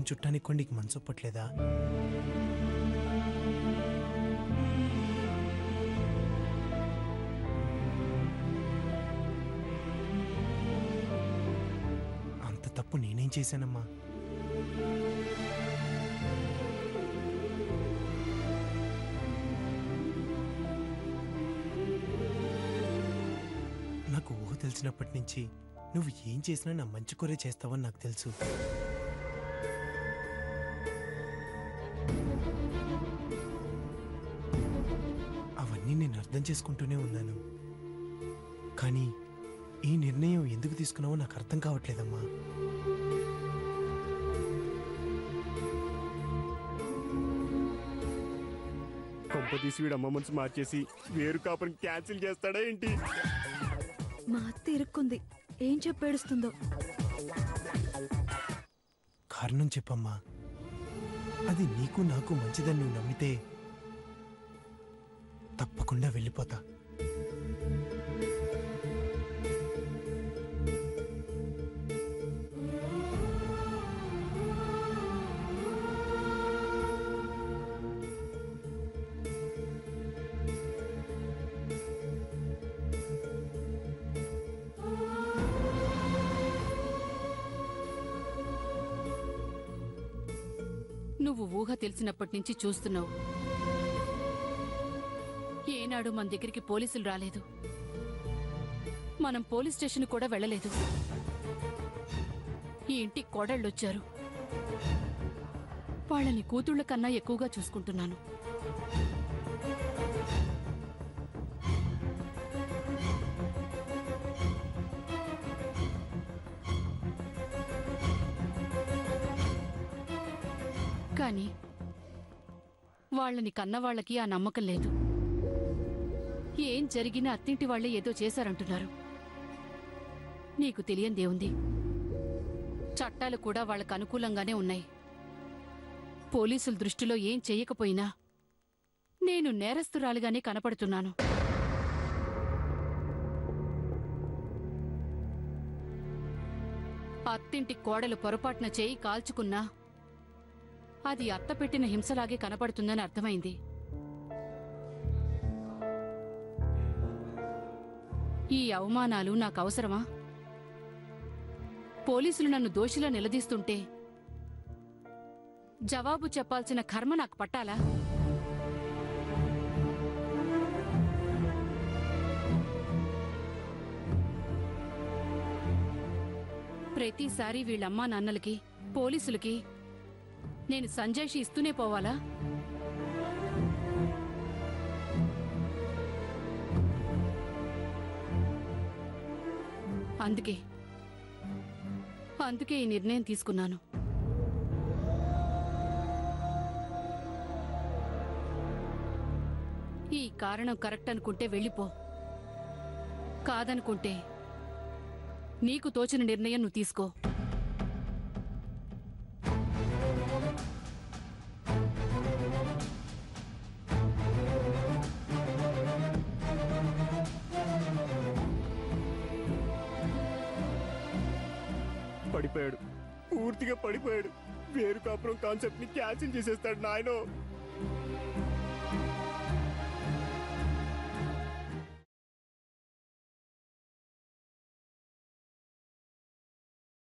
చుట్టానికి కూడా నీకు మనసు ఒప్పట్లేదా? అంత తప్పు నేనేం చేశానమ్మా? నాకు ఊహ తెలిసినప్పటి నుంచి నువ్వు ఏం చేసినా నా మంచి కొరే చేస్తావని నాకు తెలుసు. అవన్నీ నేను అర్థం చేసుకుంటూనే ఉన్నాను. కానీ ఈ నిర్ణయం ఎందుకు తీసుకున్నావో నాకు అర్థం కావట్లేదమ్మా. కొంపదీసి వీడు అమ్మ మనసు మార్చేసి వేరు కాపురం క్యాన్సిల్ చేస్తాడా ఏంటి? మా అత్త ఇరుక్కుంది, ఏం చెప్పేడుస్తుందో. కారణం చెప్పమ్మా. అది నీకు నాకు మంచిదని నువ్వు నమ్మితే తప్పకుండా వెళ్ళిపోతా. నువ్వు ఊహ తెలిసినప్పటి నుంచి చూస్తున్నావు. ఏనాడు మన దగ్గరికి పోలీసులు రాలేదు. మనం పోలీస్ స్టేషన్ కూడా వెళ్ళలేదు. ఈ ఇంటికి కోడళ్ళొచ్చారు. వాళ్ళని కూతుళ్ల కన్నా ఎక్కువగా చూసుకుంటున్నాను. కానీ వాళ్ళని కన్నవాళ్లకి ఆ నమ్మకం లేదు. ఏం జరిగినా అత్తింటి వాళ్లే ఏదో చేశారంటున్నారు. నీకు తెలియందేముంది, చట్టాలు కూడా వాళ్లకు అనుకూలంగానే ఉన్నాయి. పోలీసుల దృష్టిలో ఏం చెయ్యకపోయినా నేను నేరస్తురాలిగానే కనపడుతున్నాను. అత్తింటి కోడలు పొరపాటున చేయి కాల్చుకున్నా అది అత్త పెట్టిన హింసలాగే కనపడుతుందని అర్థమైంది. ఈ అవమానాలు నాకు అవసరమా? పోలీసులు నన్ను దోషిలా నిలదీస్తుంటే జవాబు చెప్పాల్సిన కర్మ నాకు పట్టాలా? ప్రతిసారి వీళ్ళమ్మా నాన్నలకి, పోలీసులకి నేను సంజాయిషి ఇస్తూనే పోవాలా? అందుకే ఈ నిర్ణయం తీసుకున్నాను. ఈ కారణం కరెక్ట్ అనుకుంటే వెళ్ళిపో, కాదనుకుంటే నీకు తోచిన నిర్ణయం నువ్వు తీసుకో. పడిపోయాడు, పూర్తిగా పడిపోయాడు. వేరు కాపురం కాన్సెప్ట్ ని క్యాన్సిల్ చేసేస్తాడు నాయనో.